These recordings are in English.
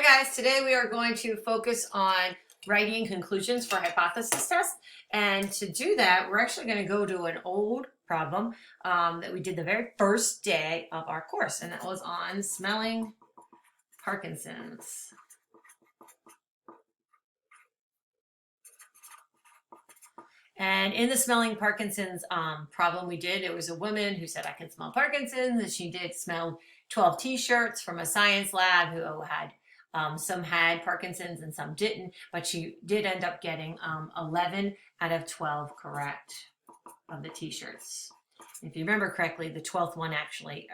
Hi guys, today we are going to focus on writing conclusions for hypothesis tests. And to do that, we're actually going to go to an old problem that we did the very first day of our course. And that was on smelling Parkinson's. And in the smelling Parkinson's problem we did, it was a woman who said, I can smell Parkinson's. And she did smell 12 t-shirts from a science lab who had some had Parkinson's and some didn't, but she did end up getting 11 out of 12 correct of the t-shirts. If you remember correctly, the 12th one actually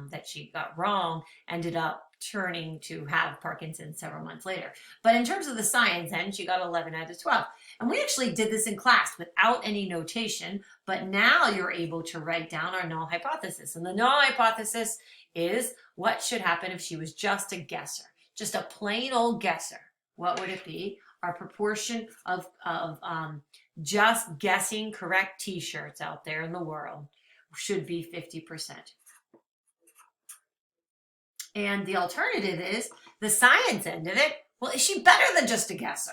that she got wrong ended up turning to have Parkinson's several months later. But in terms of the science end, she got 11 out of 12. And we actually did this in class without any notation, but now you're able to write down our null hypothesis. And the null hypothesis is what should happen if she was just a guesser, just a plain old guesser. What would it be? Our proportion of just guessing correct t-shirts out there in the world should be 50%. And the alternative is the science end of it. Well, is she better than just a guesser?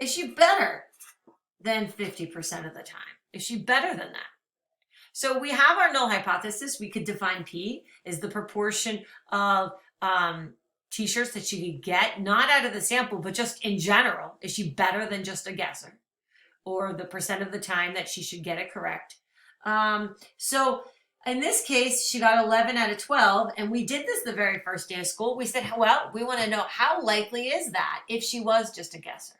Is she better than 50% of the time? Is she better than that? So we have our null hypothesis. We could define P as the proportion of t-shirts that she could get, not out of the sample, but just in general. Is she better than just a guesser? Or the percent of the time that she should get it correct. So in this case, she got 11 out of 12, and we did this the very first day of school. We said, well, we want to know how likely is that if she was just a guesser?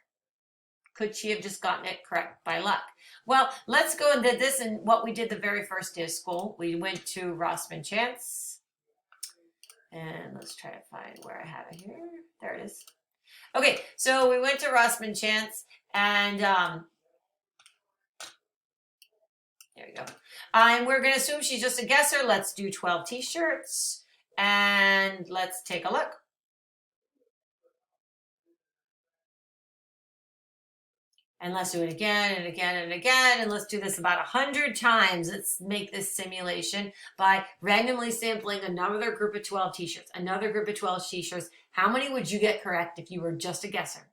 Could she have just gotten it correct by luck? Well, let's go and did this and what we did the very first day of school. We went to Rossman Chance, and let's try to find where I have it here. There it is. Okay, so we went to Rossman Chance, and there we go. And we're going to assume she's just a guesser. Let's do 12 t-shirts, and let's take a look. And let's do it again and again and again. And let's do this about 100 times. Let's make this simulation by randomly sampling another group of 12 t-shirts, another group of 12 t-shirts. How many would you get correct if you were just a guesser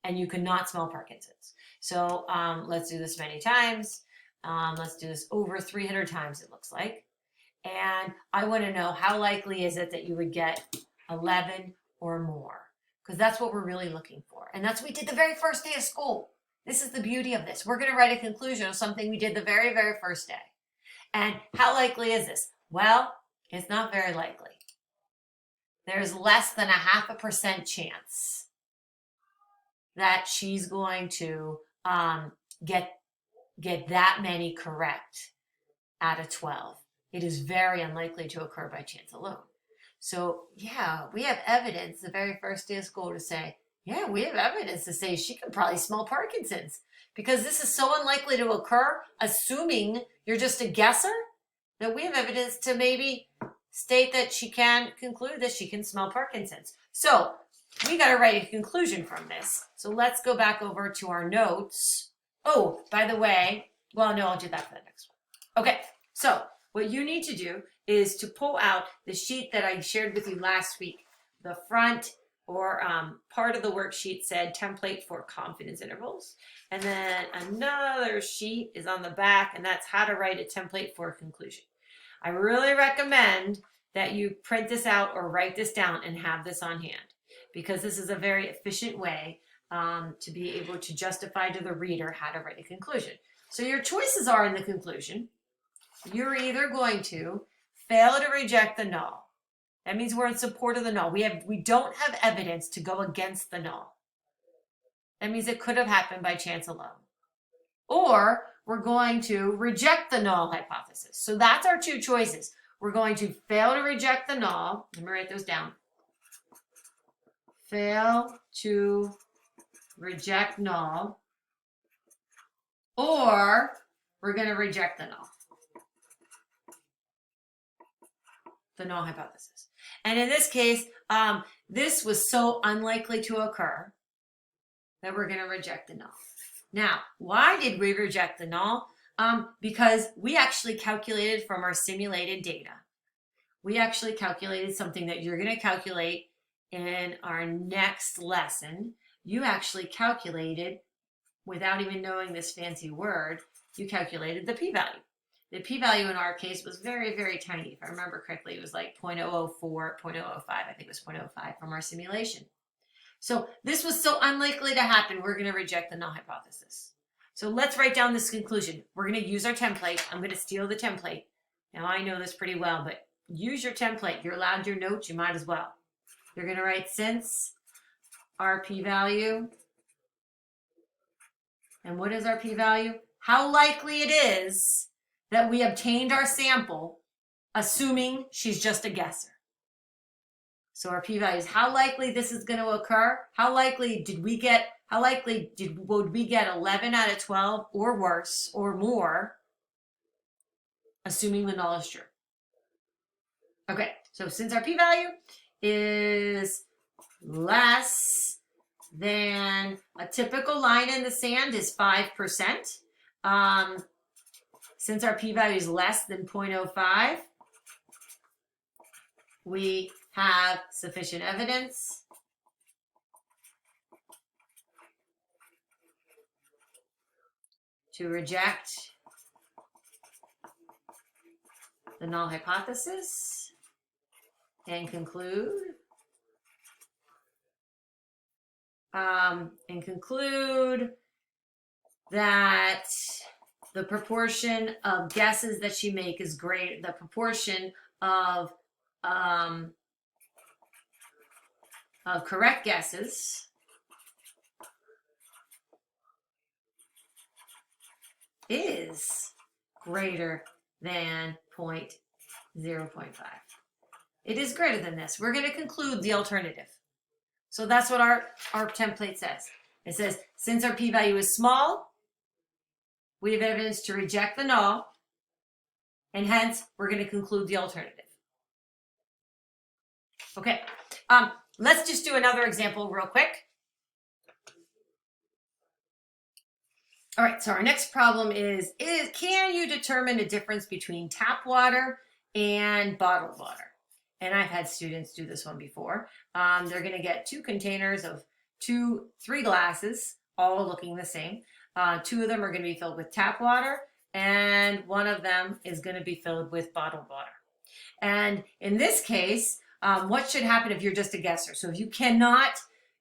and you could not smell Parkinson's? So let's do this many times. Let's do this over 300 times, it looks like. And I want to know how likely is it that you would get 11 or more? Because that's what we're really looking for. And that's what we did the very first day of school. This is the beauty of this. We're going to write a conclusion of something we did the very, very first day. And how likely is this? Well, it's not very likely. There's less than 0.5% chance that she's going to get that many correct out of 12. It is very unlikely to occur by chance alone. So yeah, we have evidence the very first day of school to say, yeah, we have evidence to say she can probably smell Parkinson's, because this is so unlikely to occur, assuming you're just a guesser, that we have evidence to maybe state that she can conclude that she can smell Parkinson's. So we got to write a conclusion from this. So let's go back over to our notes. Oh, by the way, well, no, I'll do that for the next one. Okay, so what you need to do is to pull out the sheet that I shared with you last week. The front or part of the worksheet said template for confidence intervals. And then another sheet is on the back, and that's how to write a template for a conclusion. I really recommend that you print this out or write this down and have this on hand, because this is a very efficient way to be able to justify to the reader how to write a conclusion. So your choices are in the conclusion. You're either going to fail to reject the null. That means we're in support of the null. We don't have evidence to go against the null. That means it could have happened by chance alone. Or we're going to reject the null hypothesis. So that's our two choices. We're going to fail to reject the null. Let me write those down. Fail to reject null. Or we're going to reject the null. The null hypothesis. And in this case, this was so unlikely to occur that we're going to reject the null. Now, why did we reject the null? Because we actually calculated from our simulated data. We actually calculated something that you're going to calculate in our next lesson, you actually calculated, without even knowing this fancy word, you calculated the p-value. The p-value in our case was very, very tiny. If I remember correctly, it was like 0.004, 0.005, I think it was 0.05 from our simulation. So this was so unlikely to happen, we're going to reject the null hypothesis. So let's write down this conclusion. We're going to use our template. I'm going to steal the template. Now I know this pretty well, but use your template. You're allowed your notes, you might as well. You're going to write since our p-value. And what is our p-value? How likely it is that we obtained our sample, assuming she's just a guesser. So our p-value is how likely this is going to occur. How likely would we get 11 out of 12 or worse or more, assuming the null is true. Okay, so since our p-value is less than a typical line in the sand is 5%, since our p-value is less than 0.05, we have sufficient evidence to reject the null hypothesis and conclude that the proportion of guesses that she makes is great. The proportion of correct guesses is greater than 0.5. It is greater than this. We're going to conclude the alternative. So that's what our template says. It says, since our p-value is small, we have evidence to reject the null, and hence we're going to conclude the alternative. Okay, let's just do another example real quick. All right, so our next problem is can you determine a difference between tap water and bottled water? And I've had students do this one before. They're going to get 2 containers of 3 glasses, all looking the same. 2 of them are going to be filled with tap water, and 1 of them is going to be filled with bottled water. And in this case, what should happen if you're just a guesser? So if you cannot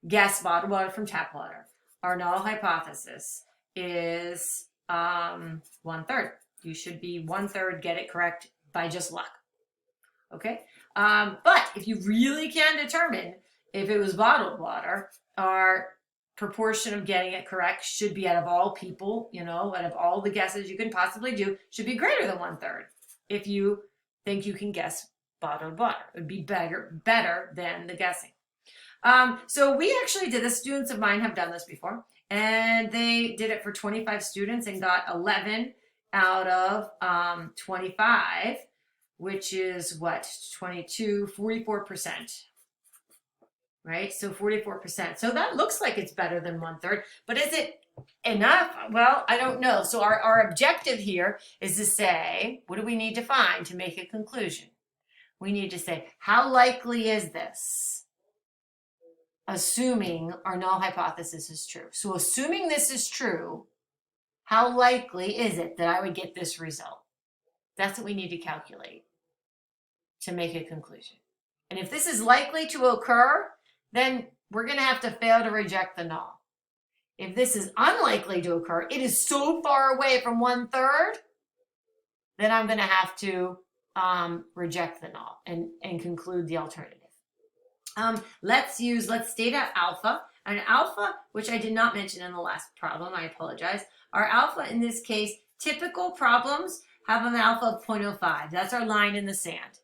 guess bottled water from tap water, our null hypothesis is 1/3. You should be 1/3 get it correct by just luck. Okay, but if you really can determine if it was bottled water, our proportion of getting it correct should be, out of all people, out of all the guesses you can possibly do, should be greater than 1/3. If you think you can guess bottled water, it would be better than the guessing. So we actually did this. Students of mine have done this before, and they did it for 25 students and got 11 out of 25. Which is what, 44%, right? So 44%. So that looks like it's better than 1/3, but is it enough? Well, I don't know. So our objective here is to say, what do we need to find to make a conclusion? We need to say, how likely is this? Assuming our null hypothesis is true. So assuming this is true, how likely is it that I would get this result? That's what we need to calculate to make a conclusion. And if this is likely to occur, then we're going to have to fail to reject the null. If this is unlikely to occur, it is so far away from 1/3, then I'm going to have to reject the null and conclude the alternative. Let's state out alpha. And alpha, which I did not mention in the last problem, I apologize. Our alpha in this case, typical problems have an alpha of 0.05. That's our line in the sand.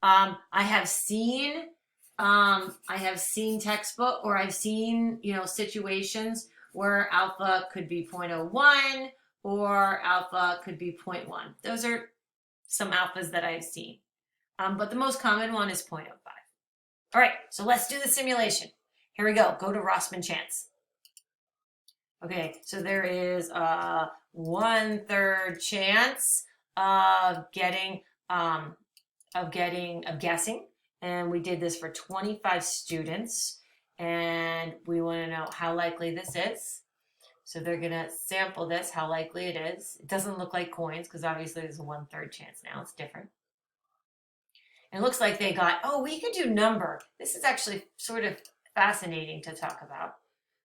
I have seen textbook, or I've seen, situations where alpha could be 0.01 or alpha could be 0.1. Those are some alphas that I've seen. But the most common one is 0.05. All right, so let's do the simulation. Here we go. Go to Rossmann chance. Okay, so there is a 1/3 chance of guessing, And we did this for 25 students. And we want to know how likely this is. So they're going to sample this, how likely it is. It doesn't look like coins because obviously there's a 1/3 chance now. It's different. And it looks like they got, oh, we could do number. This is actually sort of fascinating to talk about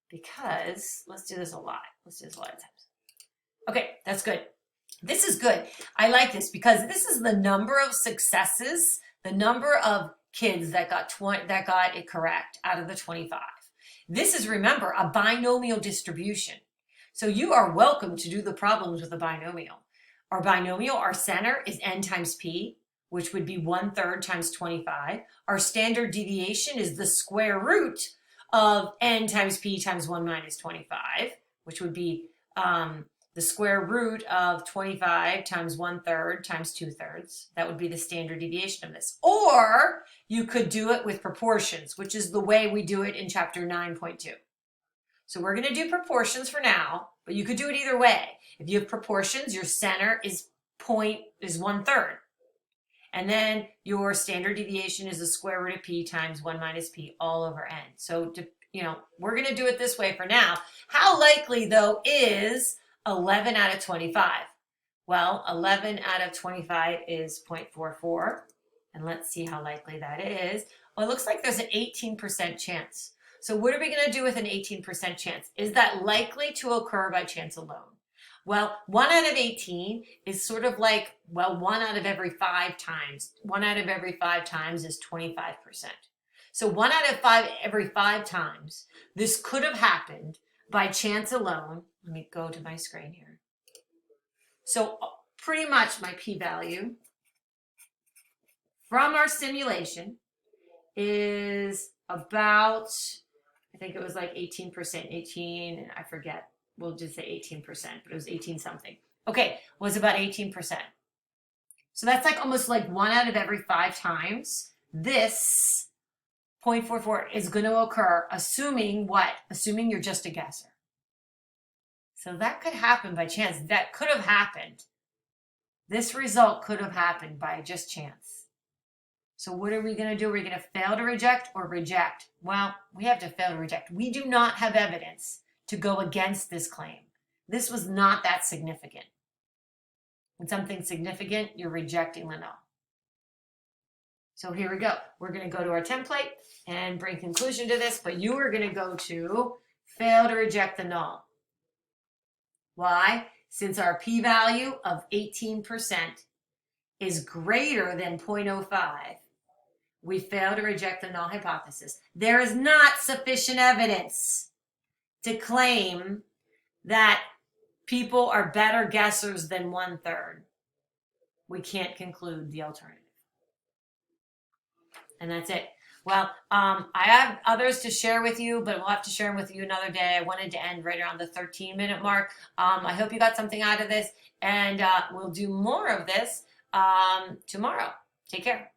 because let's do this a lot. Let's do this a lot of times. Okay, that's good. This is good. I like this because this is the number of successes, the number of kids that got it correct out of the 25. This is, remember, a binomial distribution. So you are welcome to do the problems with a binomial. Our center is n times p, which would be 1/3 times 25. Our standard deviation is the square root of n times p times 1 minus 25, which would be the square root of 25 times 1/3 times 2/3. That would be the standard deviation of this. Or you could do it with proportions, which is the way we do it in chapter 9.2. So we're going to do proportions for now, but you could do it either way. If you have proportions, your center is 1/3. And then your standard deviation is the square root of p times 1 minus p all over n. So, we're going to do it this way for now. How likely, though, is 11 out of 25? Well, 11 out of 25 is 0.44. And let's see how likely that is. Well, it looks like there's an 18% chance. So what are we going to do with an 18% chance? Is that likely to occur by chance alone? Well, 1 out of 18 is sort of like, 1 out of every 5 times. 1 out of every 5 times is 25%. So 1 out of every 5 times, this could have happened by chance alone. Let me go to my screen here. So pretty much my p-value from our simulation is about, I think it was like 18%, 18, I forget. We'll just say 18%, but it was 18 something. Okay, was about 18%. So that's like almost like 1 out of every 5 times. This 0.44 is going to occur, assuming what? Assuming you're just a guesser. So that could happen by chance. That could have happened. This result could have happened by just chance. So what are we going to do? Are we going to fail to reject or reject? Well, we have to fail to reject. We do not have evidence to go against this claim. This was not that significant. When something's significant, you're rejecting the null. So here we go. We're going to go to our template and bring conclusion to this, but you are going to go to fail to reject the null. Why? Since our p-value of 18% is greater than 0.05, we fail to reject the null hypothesis. There is not sufficient evidence to claim that people are better guessers than 1/3. We can't conclude the alternative. And that's it. Well, I have others to share with you, but we'll have to share them with you another day. I wanted to end right around the 13-minute mark. I hope you got something out of this, and we'll do more of this tomorrow. Take care.